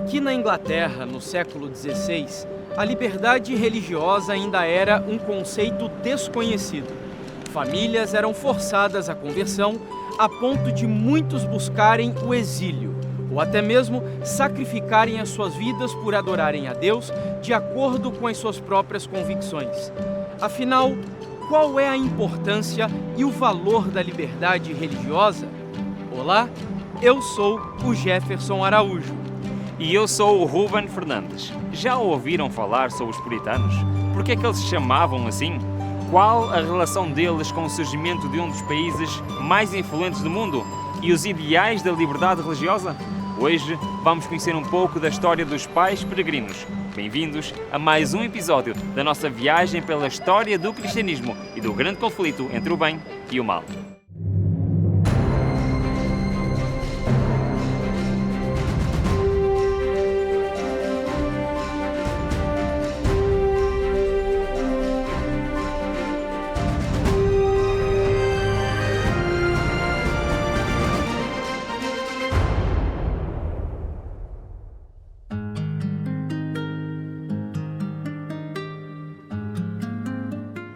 Aqui na Inglaterra, no século XVI, a liberdade religiosa ainda era um conceito desconhecido. Famílias eram forçadas à conversão a ponto de muitos buscarem o exílio, ou até mesmo sacrificarem as suas vidas por adorarem a Deus de acordo com as suas próprias convicções. Afinal, qual é a importância e o valor da liberdade religiosa? Olá, eu sou o Jefferson Araújo. E eu sou o Ruben Fernandes. Já ouviram falar sobre os puritanos? Por que é que eles se chamavam assim? Qual a relação deles com o surgimento de um dos países mais influentes do mundo? E os ideais da liberdade religiosa? Hoje vamos conhecer um pouco da história dos pais peregrinos. Bem-vindos a mais um episódio da nossa viagem pela história do cristianismo e do grande conflito entre o bem e o mal.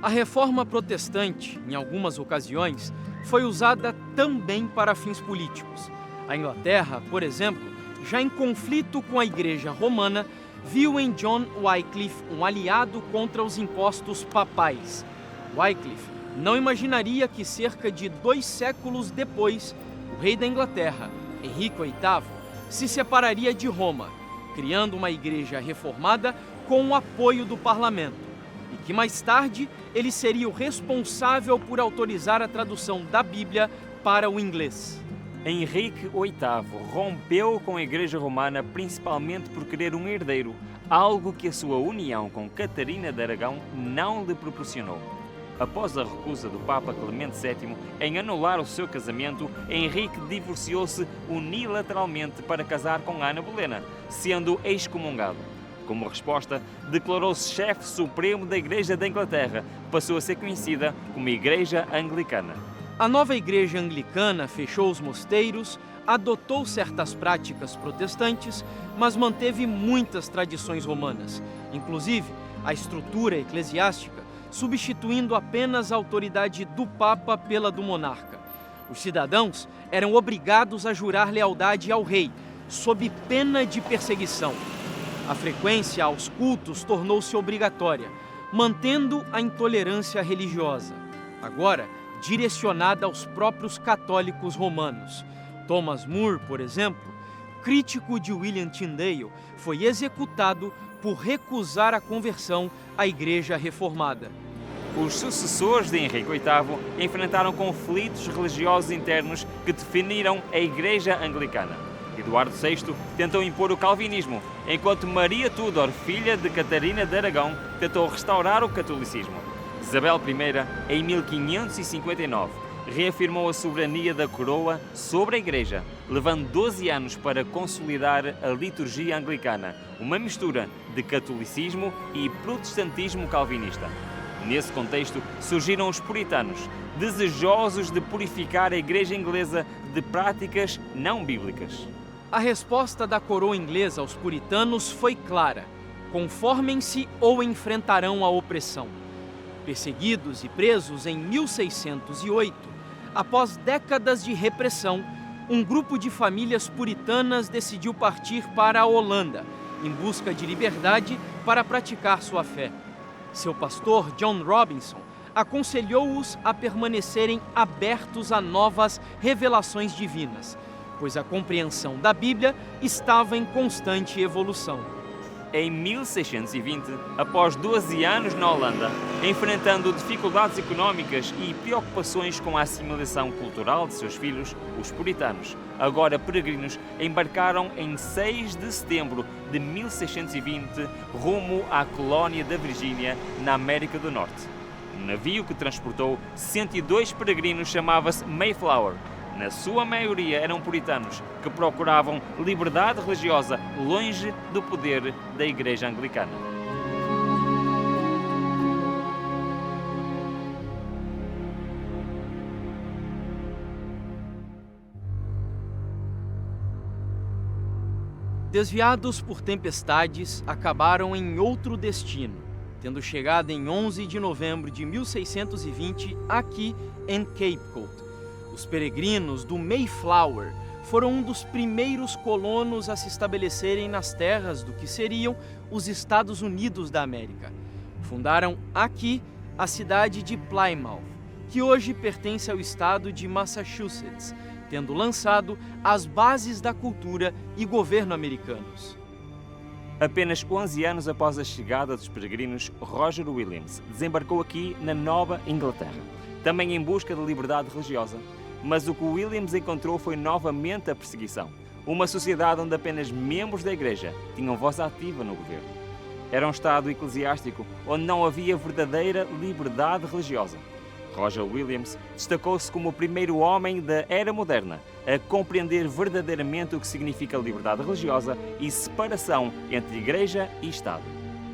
A reforma protestante, em algumas ocasiões, foi usada também para fins políticos. A Inglaterra, por exemplo, já em conflito com a Igreja Romana, viu em John Wycliffe um aliado contra os impostos papais. Wycliffe não imaginaria que cerca de 2 séculos depois, o rei da Inglaterra, Henrique VIII, se separaria de Roma, criando uma igreja reformada com o apoio do parlamento. E que mais tarde ele seria o responsável por autorizar a tradução da Bíblia para o inglês. Henrique VIII rompeu com a Igreja Romana principalmente por querer um herdeiro, algo que a sua união com Catarina de Aragão não lhe proporcionou. Após a recusa do Papa Clemente VII em anular o seu casamento, Henrique divorciou-se unilateralmente para casar com Ana Bolena, sendo excomungado. Como resposta, declarou-se chefe supremo da Igreja da Inglaterra, que passou a ser conhecida como Igreja Anglicana. A nova Igreja Anglicana fechou os mosteiros, adotou certas práticas protestantes, mas manteve muitas tradições romanas, inclusive a estrutura eclesiástica, substituindo apenas a autoridade do Papa pela do monarca. Os cidadãos eram obrigados a jurar lealdade ao rei, sob pena de perseguição. A frequência aos cultos tornou-se obrigatória, mantendo a intolerância religiosa, agora direcionada aos próprios católicos romanos. Thomas More, por exemplo, crítico de William Tyndale, foi executado por recusar a conversão à Igreja Reformada. Os sucessores de Henrique VIII enfrentaram conflitos religiosos internos que definiram a Igreja Anglicana. Eduardo VI tentou impor o calvinismo, enquanto Maria Tudor, filha de Catarina de Aragão, tentou restaurar o catolicismo. Isabel I, em 1559, reafirmou a soberania da coroa sobre a Igreja, levando 12 anos para consolidar a liturgia anglicana, uma mistura de catolicismo e protestantismo calvinista. Nesse contexto, surgiram os puritanos, desejosos de purificar a Igreja inglesa de práticas não bíblicas. A resposta da coroa inglesa aos puritanos foi clara: conformem-se ou enfrentarão a opressão. Perseguidos e presos em 1608, após décadas de repressão, um grupo de famílias puritanas decidiu partir para a Holanda, em busca de liberdade para praticar sua fé. Seu pastor, John Robinson, aconselhou-os a permanecerem abertos a novas revelações divinas, pois a compreensão da Bíblia estava em constante evolução. Em 1620, após 12 anos na Holanda, enfrentando dificuldades económicas e preocupações com a assimilação cultural de seus filhos, os puritanos, agora peregrinos, embarcaram em 6 de setembro de 1620 rumo à colónia da Virgínia, na América do Norte. O navio que transportou 102 peregrinos chamava-se Mayflower. Na sua maioria eram puritanos que procuravam liberdade religiosa longe do poder da Igreja Anglicana. Desviados por tempestades, acabaram em outro destino, tendo chegado em 11 de novembro de 1620 aqui em Cape Cod. Os peregrinos do Mayflower foram um dos primeiros colonos a se estabelecerem nas terras do que seriam os Estados Unidos da América. Fundaram aqui a cidade de Plymouth, que hoje pertence ao estado de Massachusetts, tendo lançado as bases da cultura e governo americanos. Apenas 11 anos após a chegada dos peregrinos, Roger Williams desembarcou aqui na Nova Inglaterra, também em busca de liberdade religiosa. Mas o que Williams encontrou foi novamente a perseguição, uma sociedade onde apenas membros da Igreja tinham voz ativa no governo. Era um estado eclesiástico onde não havia verdadeira liberdade religiosa. Roger Williams destacou-se como o primeiro homem da era moderna a compreender verdadeiramente o que significa liberdade religiosa e separação entre Igreja e Estado.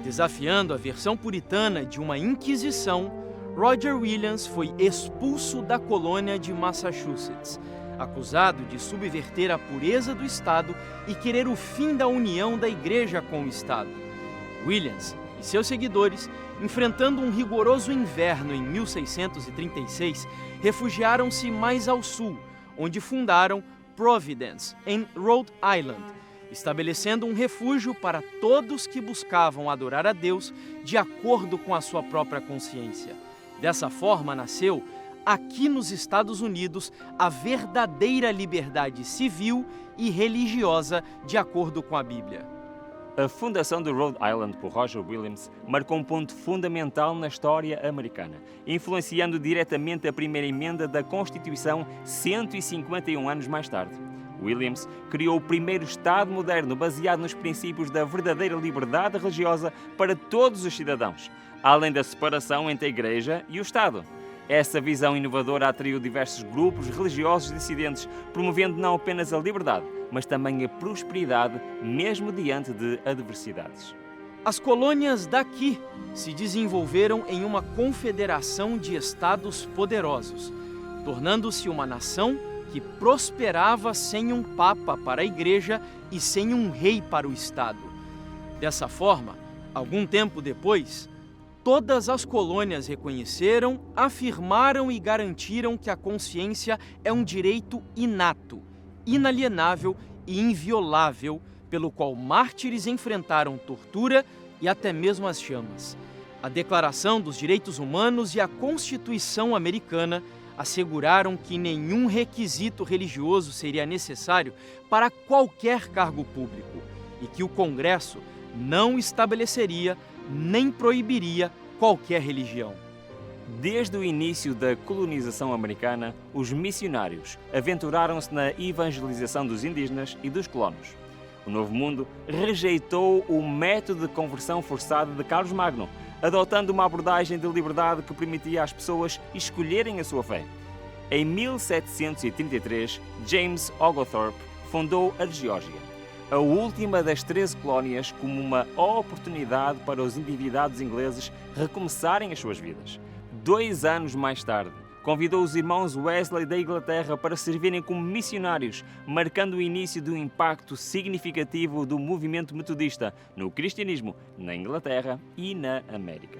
Desafiando a versão puritana de uma inquisição, Roger Williams foi expulso da colônia de Massachusetts, acusado de subverter a pureza do Estado e querer o fim da união da Igreja com o Estado. Williams e seus seguidores, enfrentando um rigoroso inverno em 1636, refugiaram-se mais ao sul, onde fundaram Providence, em Rhode Island, estabelecendo um refúgio para todos que buscavam adorar a Deus de acordo com a sua própria consciência. Dessa forma nasceu, aqui nos Estados Unidos, a verdadeira liberdade civil e religiosa de acordo com a Bíblia. A fundação de Rhode Island por Roger Williams marcou um ponto fundamental na história americana, influenciando diretamente a primeira emenda da Constituição 151 anos mais tarde. Williams criou o primeiro Estado moderno baseado nos princípios da verdadeira liberdade religiosa para todos os cidadãos, além da separação entre a Igreja e o Estado. Essa visão inovadora atraiu diversos grupos religiosos dissidentes, promovendo não apenas a liberdade, mas também a prosperidade, mesmo diante de adversidades. As colônias daqui se desenvolveram em uma confederação de estados poderosos, tornando-se uma nação que prosperava sem um papa para a Igreja e sem um rei para o Estado. Dessa forma, algum tempo depois, todas as colônias reconheceram, afirmaram e garantiram que a consciência é um direito inato, inalienável e inviolável, pelo qual mártires enfrentaram tortura e até mesmo as chamas. A Declaração dos Direitos Humanos e a Constituição Americana asseguraram que nenhum requisito religioso seria necessário para qualquer cargo público e que o Congresso não estabeleceria nem proibiria qualquer religião. Desde o início da colonização americana, os missionários aventuraram-se na evangelização dos indígenas e dos colonos. O Novo Mundo rejeitou o método de conversão forçada de Carlos Magno, adotando uma abordagem de liberdade que permitia às pessoas escolherem a sua fé. Em 1733, James Oglethorpe fundou a Geórgia, a última das 13 colónias, como uma oportunidade para os endividados ingleses recomeçarem as suas vidas. 2 anos mais tarde, convidou os irmãos Wesley da Inglaterra para servirem como missionários, marcando o início de um impacto significativo do movimento metodista no cristianismo, na Inglaterra e na América.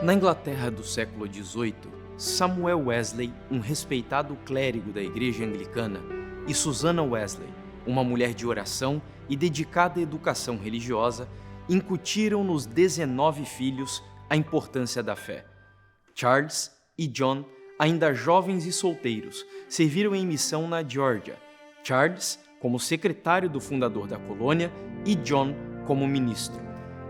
Na Inglaterra do século XVIII, Samuel Wesley, um respeitado clérigo da Igreja Anglicana, e Susanna Wesley, uma mulher de oração e dedicada à educação religiosa, incutiram nos 19 filhos a importância da fé. Charles e John ainda jovens e solteiros, serviram em missão na Geórgia, Charles como secretário do fundador da colônia e John como ministro.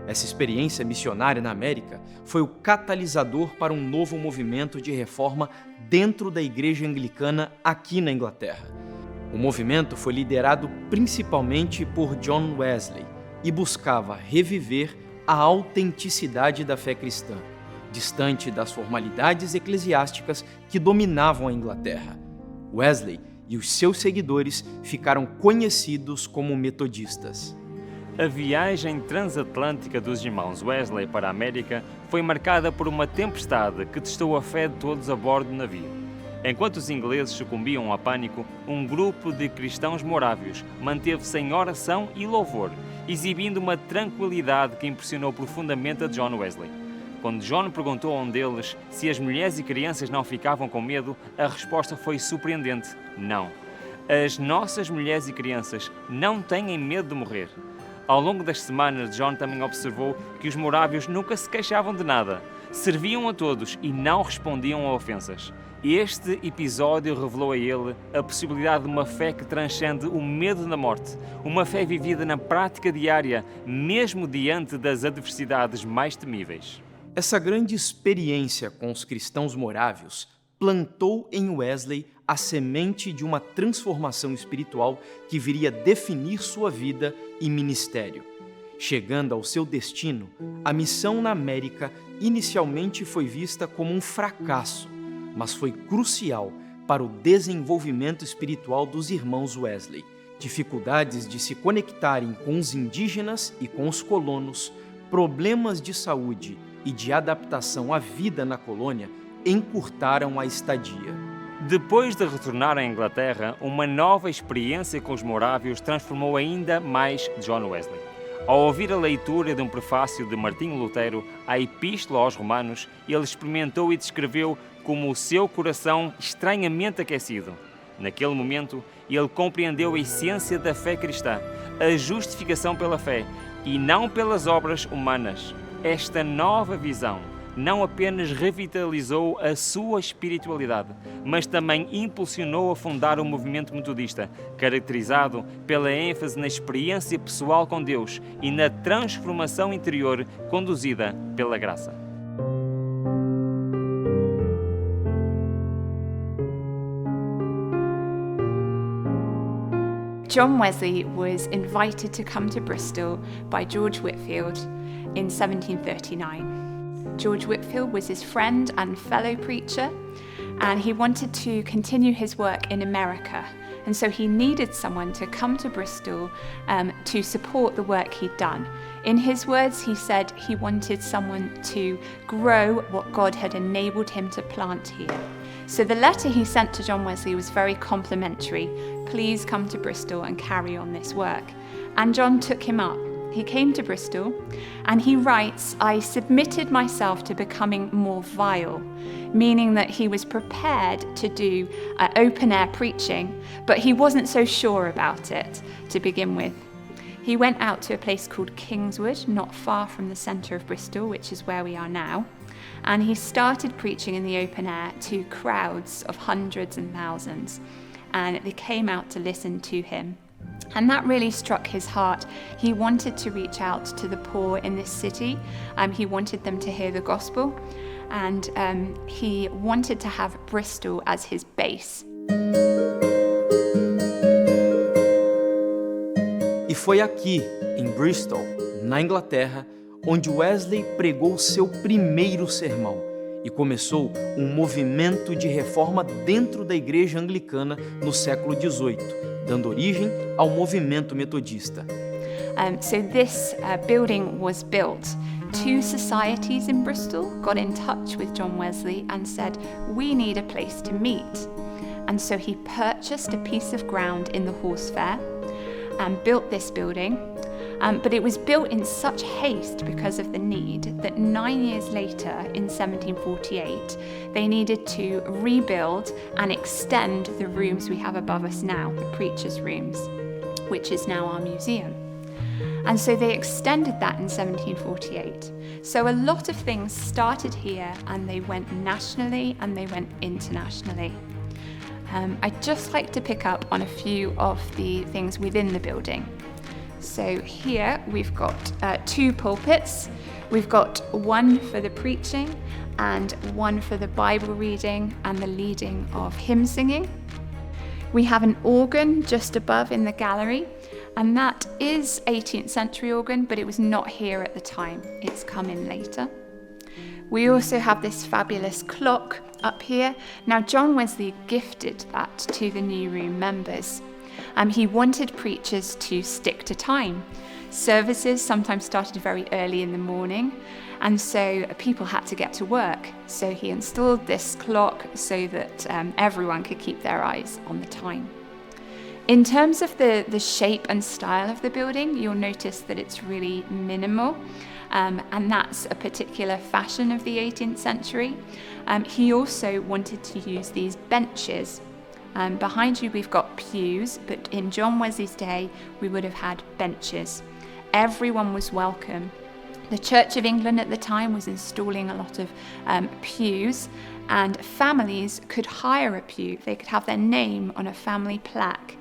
Essa experiência missionária na América foi o catalisador para um novo movimento de reforma dentro da Igreja Anglicana aqui na Inglaterra. O movimento foi liderado principalmente por John Wesley e buscava reviver a autenticidade da fé cristã, distante das formalidades eclesiásticas que dominavam a Inglaterra. Wesley e os seus seguidores ficaram conhecidos como metodistas. A viagem transatlântica dos irmãos Wesley para a América foi marcada por uma tempestade que testou a fé de todos a bordo do navio. Enquanto os ingleses sucumbiam ao pânico, um grupo de cristãos morávios manteve-se em oração e louvor, exibindo uma tranquilidade que impressionou profundamente a John Wesley. Quando John perguntou a um deles se as mulheres e crianças não ficavam com medo, a resposta foi surpreendente: não. As nossas mulheres e crianças não têm medo de morrer. Ao longo das semanas, John também observou que os morávios nunca se queixavam de nada, serviam a todos e não respondiam a ofensas. Este episódio revelou a ele a possibilidade de uma fé que transcende o medo da morte, uma fé vivida na prática diária, mesmo diante das adversidades mais temíveis. Essa grande experiência com os cristãos morávios plantou em Wesley a semente de uma transformação espiritual que viria definir sua vida e ministério. Chegando ao seu destino, a missão na América inicialmente foi vista como um fracasso, mas foi crucial para o desenvolvimento espiritual dos irmãos Wesley. Dificuldades de se conectarem com os indígenas e com os colonos, problemas de saúde e de adaptação à vida na colônia encurtaram a estadia. Depois de retornar à Inglaterra, uma nova experiência com os morávios transformou ainda mais John Wesley. Ao ouvir a leitura de um prefácio de Martinho Lutero à Epístola aos Romanos, ele experimentou e descreveu como o seu coração estranhamente aquecido. Naquele momento, ele compreendeu a essência da fé cristã, a justificação pela fé e não pelas obras humanas. Esta nova visão não apenas revitalizou a sua espiritualidade, mas também impulsionou a fundar o movimento metodista, caracterizado pela ênfase na experiência pessoal com Deus e na transformação interior conduzida pela graça. John Wesley was invited to come to Bristol by George Whitefield in 1739. George Whitefield was his friend and fellow preacher, and he wanted to continue his work in America. And so he needed someone to come to Bristol to support the work he'd done. In his words, he said he wanted someone to grow what God had enabled him to plant here. So the letter he sent to John Wesley was very complimentary. Please come to Bristol and carry on this work. And John took him up. He came to Bristol and he writes, I submitted myself to becoming more vile, meaning that he was prepared to do open-air preaching, but he wasn't so sure about it to begin with. He went out to a place called Kingswood, not far from the centre of Bristol, which is where we are now, and he started preaching in the open air to crowds of hundreds and thousands, and they came out to listen to him. And that really struck his heart. He wanted to reach out to the poor in this city. He wanted them to hear the gospel, and he wanted to have Bristol as his base. E foi aqui, em Bristol, na Inglaterra, onde Wesley pregou seu primeiro sermão e começou um movimento de reforma dentro da Igreja Anglicana no século XVIII, dando origem ao movimento metodista. So this building was built. Two societies in Bristol got in touch with John Wesley and said, we need a place to meet. And so he purchased a piece of ground in the Horse Fair and built this building. But it was built in such haste because of the need that 9 years later, in 1748, they needed to rebuild and extend the rooms we have above us now, the preachers' rooms, which is now our museum. And so they extended that in 1748. So a lot of things started here and they went nationally and they went internationally. I'd just like to pick up on a few of the things within the building. So here we've got 2 pulpits. We've got one for the preaching and one for the Bible reading and the leading of hymn singing. We have an organ just above in the gallery, and that is 18th century organ, but it was not here at the time. It's come in later. We also have this fabulous clock up here. Now, John Wesley gifted that to the New Room members. He wanted preachers to stick to time. Services sometimes started very early in the morning, and so people had to get to work. So he installed this clock so that everyone could keep their eyes on the time. In terms of the shape and style of the building, you'll notice that it's really minimal, and that's a particular fashion of the 18th century. He also wanted to use these benches. Behind you we've got pews, but in John Wesley's day we would have had benches. Everyone was welcome. The Church of England at the time was installing a lot of pews, and families could hire a pew. They could have their name on a family plaque.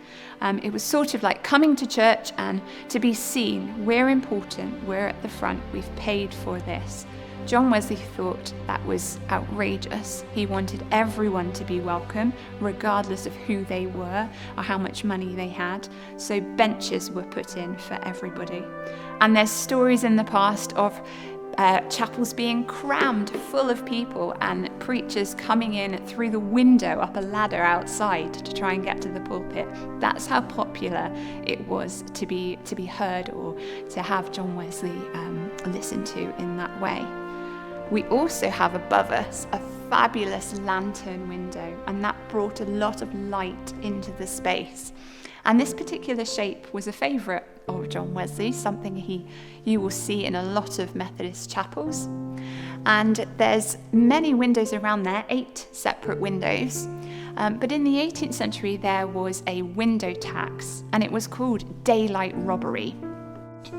It was sort of like coming to church and to be seen. We're important, we're at the front, we've paid for this. John Wesley thought that was outrageous. He wanted everyone to be welcome, regardless of who they were or how much money they had. So benches were put in for everybody. And there's stories in the past of chapels being crammed full of people and preachers coming in through the window up a ladder outside to try and get to the pulpit. That's how popular it was to be heard or to have John Wesley listened to in that way. We also have above us a fabulous lantern window, and that brought a lot of light into the space. And this particular shape was a favourite of John Wesley, something you will see in a lot of Methodist chapels. And there's many windows around there, 8 separate windows. But in the 18th century, there was a window tax, and it was called daylight robbery.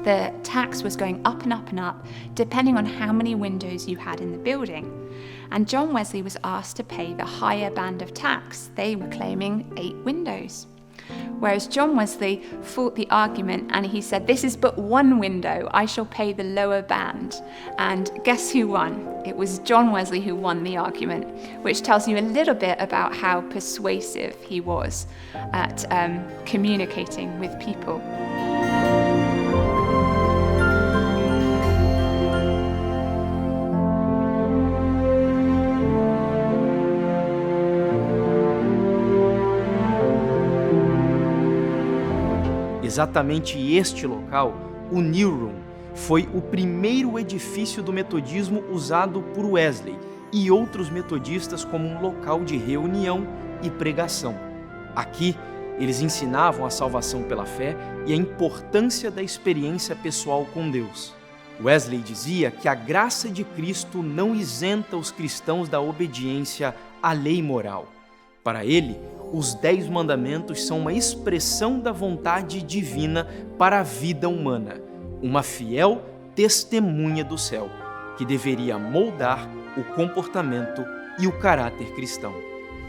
The tax was going up and up and up, depending on how many windows you had in the building. And John Wesley was asked to pay the higher band of tax. They were claiming 8 windows. Whereas John Wesley fought the argument and he said, "This is but one window, I shall pay the lower band." And guess who won? It was John Wesley who won the argument, which tells you a little bit about how persuasive he was at communicating with people. Exatamente este local, o New Room, foi o primeiro edifício do metodismo usado por Wesley e outros metodistas como um local de reunião e pregação. Aqui, eles ensinavam a salvação pela fé e a importância da experiência pessoal com Deus. Wesley dizia que a graça de Cristo não isenta os cristãos da obediência à lei moral. Para ele, os 10 mandamentos são uma expressão da vontade divina para a vida humana, uma fiel testemunha do céu, que deveria moldar o comportamento e o caráter cristão.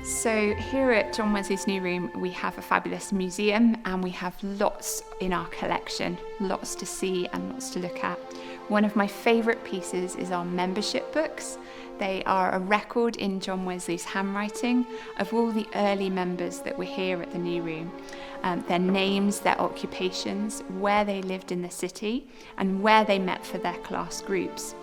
So here at John Wesley's New Room, we have a fabulous museum and we have lots in our collection, lots to see and lots to look at. One of my favourite pieces is our membership books. They are a record in John Wesley's handwriting of all the early members that were here at the New Room, their names, their occupations, where they lived in the city, and where they met for their class groups.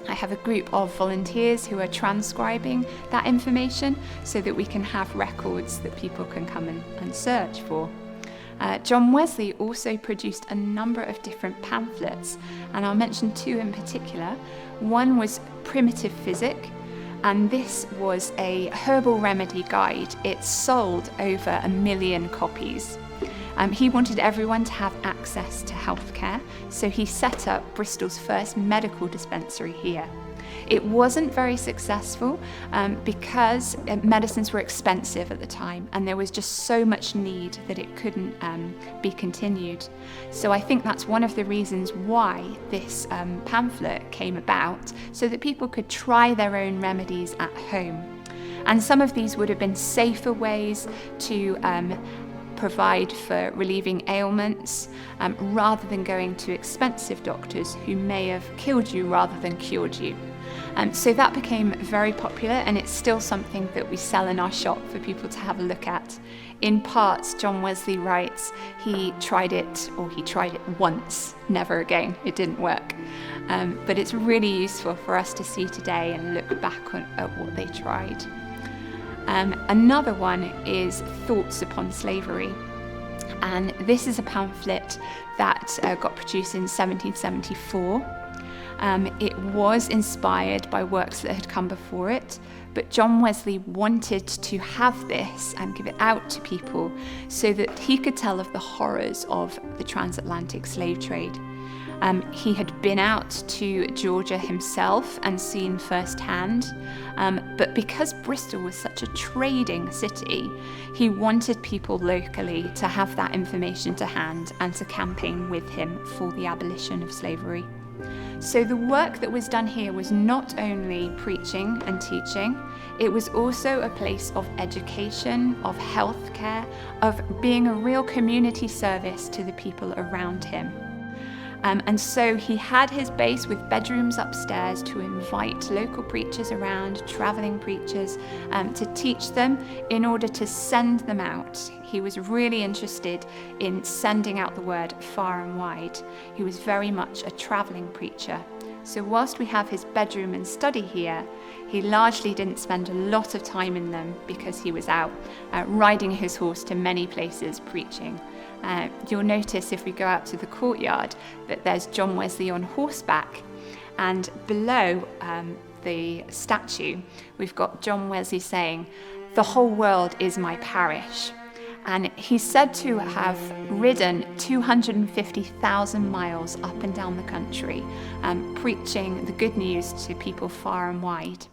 I have a group of volunteers who are transcribing that information so that we can have records that people can come and search for. John Wesley also produced a number of different pamphlets, and I'll mention 2 in particular. One was Primitive Physic, and this was a herbal remedy guide. It sold over 1 million copies. He wanted everyone to have access to healthcare, so he set up Bristol's first medical dispensary here. It wasn't very successful because medicines were expensive at the time and there was just so much need that it couldn't be continued. So I think that's one of the reasons why this pamphlet came about, so that people could try their own remedies at home. And some of these would have been safer ways to provide for relieving ailments rather than going to expensive doctors who may have killed you rather than cured you. So that became very popular, and it's still something that we sell in our shop for people to have a look at. In parts, John Wesley writes, he tried it once, never again, it didn't work. But it's really useful for us to see today and look back at what they tried. Another one is Thoughts Upon Slavery. And this is a pamphlet that got produced in 1774. It was inspired by works that had come before it, but John Wesley wanted to have this and give it out to people so that he could tell of the horrors of the transatlantic slave trade. He had been out to Georgia himself and seen firsthand, but because Bristol was such a trading city, he wanted people locally to have that information to hand and to campaign with him for the abolition of slavery. So the work that was done here was not only preaching and teaching, it was also a place of education, of healthcare, of being a real community service to the people around him. And so he had his base with bedrooms upstairs to invite local preachers around, traveling preachers, to teach them in order to send them out. He was really interested in sending out the word far and wide. He was very much a traveling preacher. So whilst we have his bedroom and study here, he largely didn't spend a lot of time in them because he was out riding his horse to many places preaching. You'll notice if we go out to the courtyard that there's John Wesley on horseback, and below the statue we've got John Wesley saying, "The whole world is my parish." And he's said to have ridden 250,000 miles up and down the country, preaching the good news to people far and wide.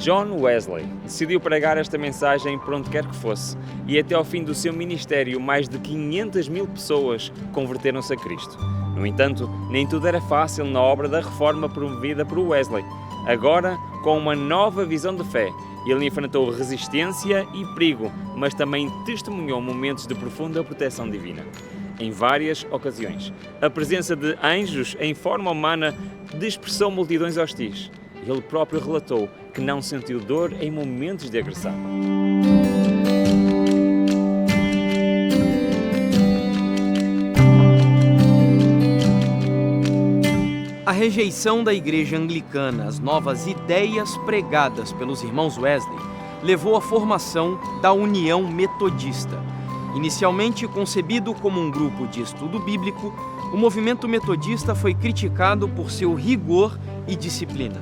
John Wesley decidiu pregar esta mensagem por onde quer que fosse, e até ao fim do seu ministério mais de 500.000 pessoas converteram-se a Cristo. No entanto, nem tudo era fácil na obra da reforma promovida por Wesley. Agora, com uma nova visão de fé, ele enfrentou resistência e perigo, mas também testemunhou momentos de profunda proteção divina. Em várias ocasiões, a presença de anjos em forma humana dispersou multidões hostis. Ele próprio relatou que não sentiu dor em momentos de agressão. A rejeição da Igreja Anglicana às novas ideias pregadas pelos irmãos Wesley levou à formação da União Metodista. Inicialmente concebido como um grupo de estudo bíblico, o movimento metodista foi criticado por seu rigor e disciplina.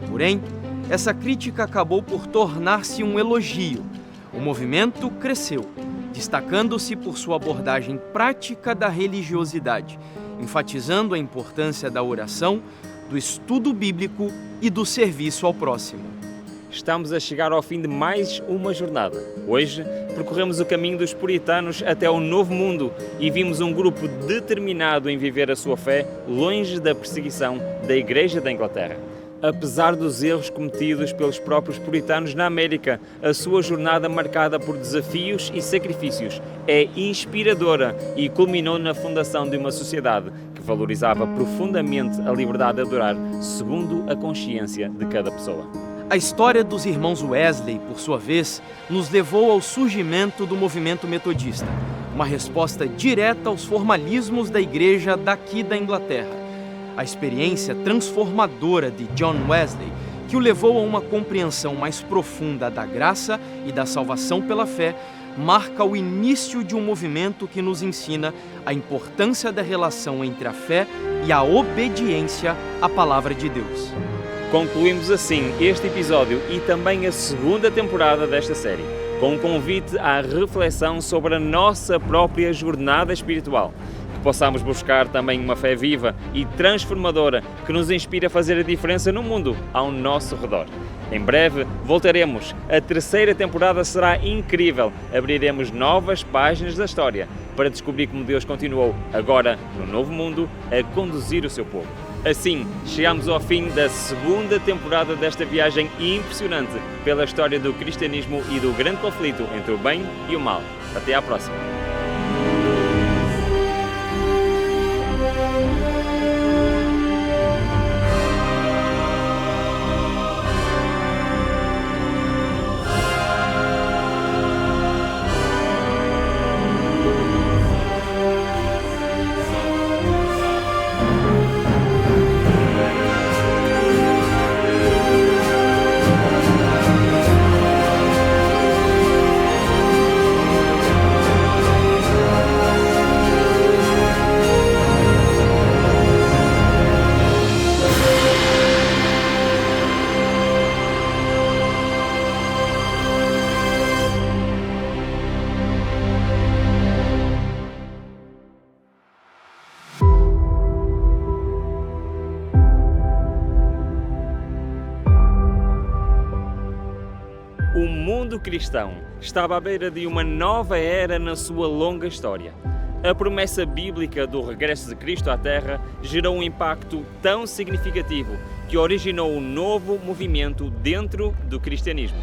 Porém, essa crítica acabou por tornar-se um elogio. O movimento cresceu, destacando-se por sua abordagem prática da religiosidade, enfatizando a importância da oração, do estudo bíblico e do serviço ao próximo. Estamos a chegar ao fim de mais uma jornada. Hoje, percorremos o caminho dos puritanos até o Novo Mundo e vimos um grupo determinado em viver a sua fé longe da perseguição da Igreja da Inglaterra. Apesar dos erros cometidos pelos próprios puritanos na América, a sua jornada marcada por desafios e sacrifícios é inspiradora e culminou na fundação de uma sociedade que valorizava profundamente a liberdade de adorar segundo a consciência de cada pessoa. A história dos irmãos Wesley, por sua vez, nos levou ao surgimento do movimento metodista, uma resposta direta aos formalismos da igreja daqui da Inglaterra. a experiência transformadora de John Wesley, que o levou a uma compreensão mais profunda da graça e da salvação pela fé, marca o início de um movimento que nos ensina a importância da relação entre a fé e a obediência à palavra de Deus. Concluímos assim este episódio e também a segunda temporada desta série, com um convite à reflexão sobre a nossa própria jornada espiritual. Que possamos buscar também uma fé viva e transformadora que nos inspire a fazer a diferença no mundo ao nosso redor. Em breve voltaremos. A terceira temporada será incrível. Abriremos novas páginas da história para descobrir como Deus continuou, agora no novo mundo, a conduzir o seu povo. Assim, chegamos ao fim da segunda temporada desta viagem impressionante pela história do cristianismo e do grande conflito entre o bem e o mal. Até à próxima! O mundo cristão estava à beira de uma nova era na sua longa história. A promessa bíblica do regresso de Cristo à Terra gerou um impacto tão significativo que originou um novo movimento dentro do cristianismo.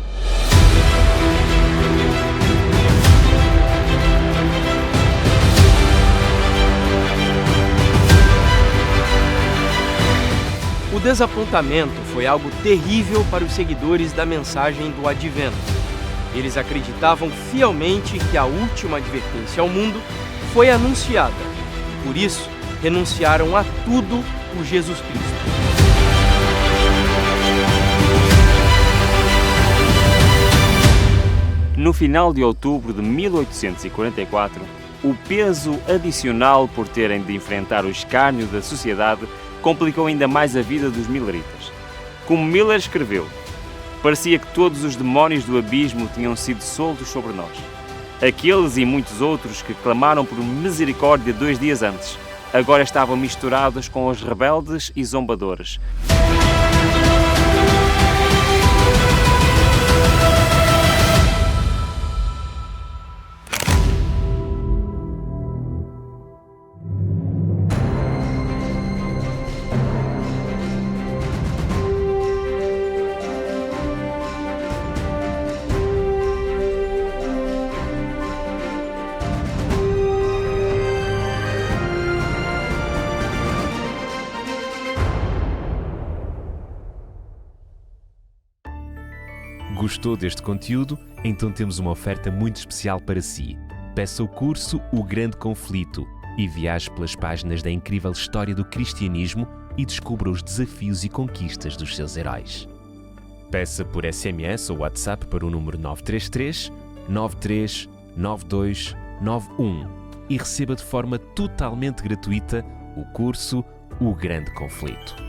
O desapontamento foi algo terrível para os seguidores da mensagem do Advento. Eles acreditavam fielmente que a última advertência ao mundo foi anunciada e, por isso, renunciaram a tudo por Jesus Cristo. No final de outubro de 1844, o peso adicional por terem de enfrentar o escárnio da sociedade complicou ainda mais a vida dos milleritas. Como Miller escreveu, parecia que todos os demónios do abismo tinham sido soltos sobre nós. Aqueles e muitos outros que clamaram por misericórdia 2 dias antes, agora estavam misturados com os rebeldes e zombadores. Gostou deste conteúdo? Então temos uma oferta muito especial para si. Peça o curso O Grande Conflito e viaje pelas páginas da incrível história do cristianismo e descubra os desafios e conquistas dos seus heróis. Peça por SMS ou WhatsApp para o número 933 93 9291 e receba de forma totalmente gratuita o curso O Grande Conflito.